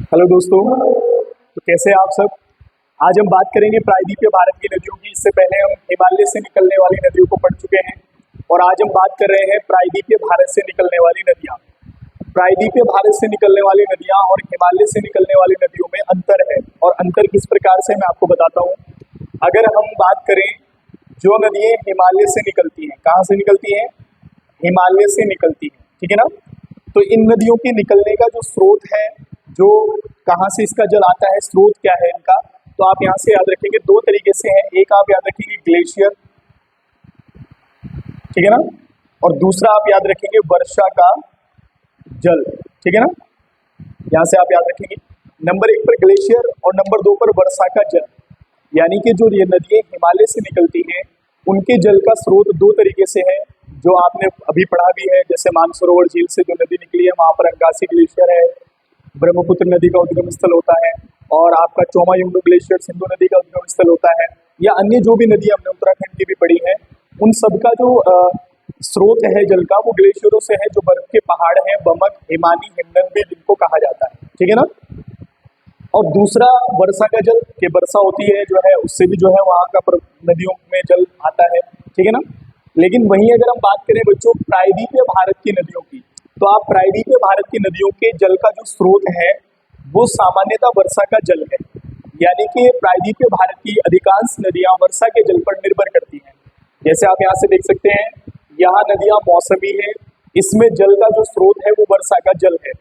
Hello दोस्तों, तो कैसे हैं आप सब। आज हम बात करेंगे प्रायद्वीपीय भारत की नदियों की। इससे पहले हम हिमालय से निकलने वाली नदियों को पढ़ चुके हैं और आज हम बात कर रहे हैं प्रायद्वीपीय भारत से निकलने वाली नदियाँ। प्रायद्वीपीय भारत से निकलने वाली नदियाँ और हिमालय से निकलने वाली नदियों में अंतर है और अंतर किस प्रकार से मैं आपको बताता हूँ। अगर हम बात करें जो नदियाँ हिमालय से निकलती हैं, कहाँ से निकलती हैं? हिमालय से निकलती हैं, ठीक है ना। तो इन नदियों के निकलने का जो स्रोत है, जो कहाँ से इसका जल आता है, स्रोत क्या है इनका, तो आप यहाँ से याद रखेंगे दो तरीके से है। एक आप याद रखेंगे ग्लेशियर, ठीक है ना, और दूसरा आप याद रखेंगे वर्षा का जल, ठीक है ना। यहाँ से आप याद रखेंगे नंबर 1 पर ग्लेशियर और नंबर 2 पर वर्षा का जल। यानी कि जो ये नदियाँ हिमालय से निकलती हैं उनके जल का स्रोत दो तरीके से है, जो आपने अभी पढ़ा भी है। जैसे मानसरोवर झील से जो नदी निकली है वहाँ पर अंगासी ग्लेशियर है, ब्रह्मपुत्र नदी का उद्गम स्थल होता है, और आपका चोमायुंडू ग्लेशियर सिंधु नदी का उद्गम स्थल होता है, या अन्य जो भी नदी हमने उत्तराखंड की भी पढ़ी है, उन सबका जो स्रोत है जल का वो ग्लेशियरों से है। जो बर्फ के पहाड़ हैं, बमक, हिमानी, हिमनद भी जिनको कहा जाता है, ठीक है ना। और दूसरा वर्षा का जल, कि वर्षा होती है जो है उससे भी जो है वहाँ का नदियों में जल आता है, ठीक है ना। लेकिन वहीं अगर हम बात करें बच्चों प्रायद्वीपीय भारत की नदियों की, तो आप प्रायद्वीपीय भारत की नदियों के जल का जो स्रोत है वो सामान्यतः वर्षा का जल है। यानी कि प्रायद्वीपीय भारत की अधिकांश नदियां वर्षा के जल पर निर्भर करती हैं। जैसे आप यहाँ से देख सकते हैं, यहाँ नदियां मौसमी है, इसमें जल का जो स्रोत है वो वर्षा का जल है।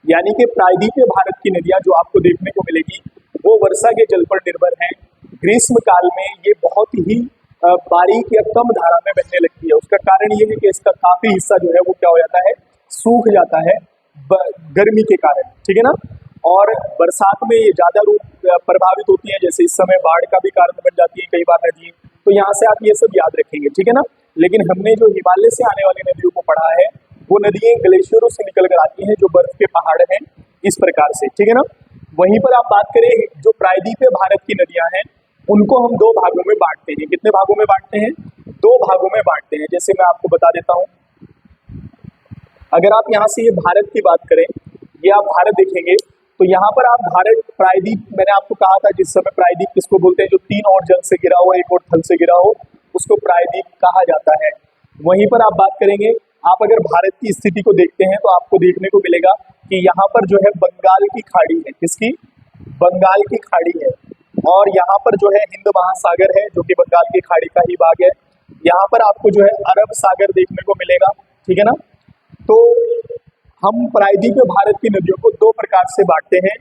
यानी कि प्रायद्वीपीय भारत की नदियां जो आपको देखने को मिलेगी वो वर्षा के जल पर निर्भर हैं। ग्रीष्म काल में ये बहुत ही बारीक या कम धारा में बहने लगती है। उसका कारण ये है कि इसका काफी हिस्सा जो है वो क्या हो जाता है, सूख जाता है गर्मी के कारण, ठीक है ना। और बरसात में ये ज्यादा रूप प्रभावित होती है, जैसे इस समय बाढ़ का भी कारण बन जाती है कई बार नदी। तो यहाँ से आप ये सब याद रखेंगे, ठीक है ना। लेकिन हमने जो हिमालय से आने वाली नदियों को पढ़ा है वो नदियां ग्लेशियरों से निकल कर आती हैं, जो बर्फ के पहाड़ हैं, इस प्रकार से, ठीक है ना। वहीं पर आप बात करें जो प्रायद्वीपीय भारत की नदियां हैं उनको हम दो भागों में बांटते हैं। कितने भागों में बांटते हैं? दो भागों में बांटते हैं। जैसे मैं आपको बता देता हूँ, अगर आप यहाँ से ये भारत की बात करें, ये आप भारत देखेंगे तो यहाँ पर आप भारत प्रायद्वीप, मैंने आपको कहा था जिस समय प्रायद्वीप किसको बोलते हैं, जो तीन और जल से घिरा हो, एक और थल से घिरा हो, उसको प्रायद्वीप कहा जाता है। वहीं पर आप बात करेंगे, आप अगर भारत की स्थिति को देखते हैं तो आपको देखने को मिलेगा कि यहाँ पर जो है बंगाल की खाड़ी है। किसकी? बंगाल की खाड़ी है। और यहाँ पर जो है हिंद महासागर है, जो कि बंगाल की खाड़ी का ही भाग है। यहाँ पर आपको जो है अरब सागर देखने को मिलेगा, ठीक है ना। तो हम प्रायद्वीपीय भारत की नदियों को दो प्रकार से बांटते हैं।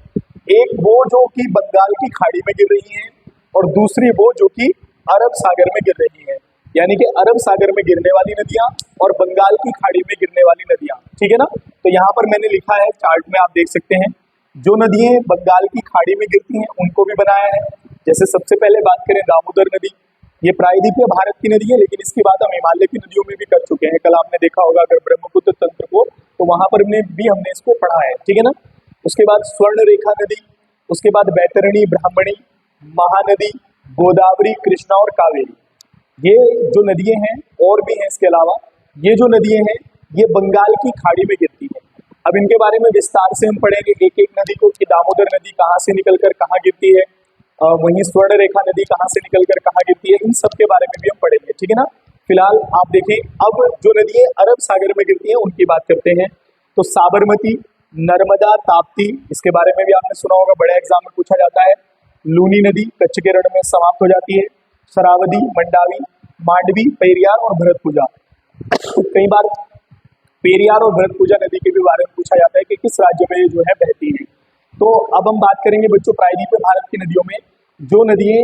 एक वो जो कि बंगाल की खाड़ी में गिर रही हैं, और दूसरी वो जो कि अरब सागर में गिर रही हैं। यानी कि अरब सागर में गिरने वाली नदियां और बंगाल की खाड़ी में गिरने वाली नदियां, ठीक है ना। तो यहाँ पर मैंने लिखा है चार्ट में, आप देख सकते हैं जो नदियां बंगाल की खाड़ी में गिरती हैं उनको भी बनाया है। जैसे सबसे पहले बात करें दामोदर नदी, ये प्रायद्वीपीय भारत की नदी है, लेकिन इसकी बात हम हिमालय की नदियों में भी कर चुके हैं। कल आपने देखा होगा अगर ब्रह्मपुत्र तंत्र को, तो वहां पर हमने इसको पढ़ा है, ठीक है ना। उसके बाद स्वर्ण रेखा नदी, उसके बाद बैतरणी, ब्राह्मणी, महानदी, गोदावरी, कृष्णा और कावेरी, ये जो नदियां हैं और भी हैं इसके अलावा, ये जो नदियां हैं ये बंगाल की खाड़ी में गिरती है। अब इनके बारे में विस्तार से हम पढ़ेंगे एक एक नदी को, कि दामोदर नदी कहाँ से निकलकर कहाँ गिरती है, वहीं स्वर्ण रेखा नदी कहाँ से निकलकर कहाँ गिरती है, इन सब के बारे में भी हम पढ़ेंगे, ठीक है ना। फिलहाल आप देखें, अब जो नदियां अरब सागर में गिरती हैं उनकी बात करते हैं। तो साबरमती, नर्मदा, ताप्ती, इसके बारे में भी आपने सुना होगा, बड़े एग्जाम में पूछा जाता है। लूनी नदी कच्छ के रण में समाप्त हो जाती है। शरावती, मंडावी, मांडवी, पेरियार और भरतपुजा। कई बार पेरियार और भरतपुजा नदी के भी बारे में पूछा जाता है कि किस राज्य में जो है बहती है। तो अब हम बात करेंगे बच्चों प्रायद्वीपीय भारत की नदियों में जो नदियां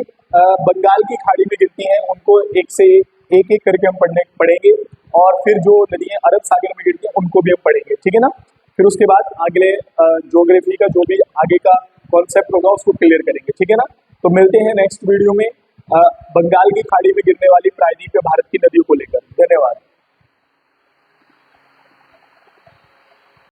बंगाल की खाड़ी में गिरती हैं उनको एक एक करके हम पढ़ेंगे, और फिर जो नदियां अरब सागर में गिरती हैं उनको भी हम पढ़ेंगे, ठीक है ना। फिर उसके बाद अगले ज्योग्राफी का जो भी आगे का कॉन्सेप्ट होगा उसको क्लियर करेंगे, ठीक है ना। तो मिलते हैं नेक्स्ट वीडियो में बंगाल की खाड़ी में गिरने वाली प्रायद्वीपीय भारत की नदियों को लेकर। धन्यवाद।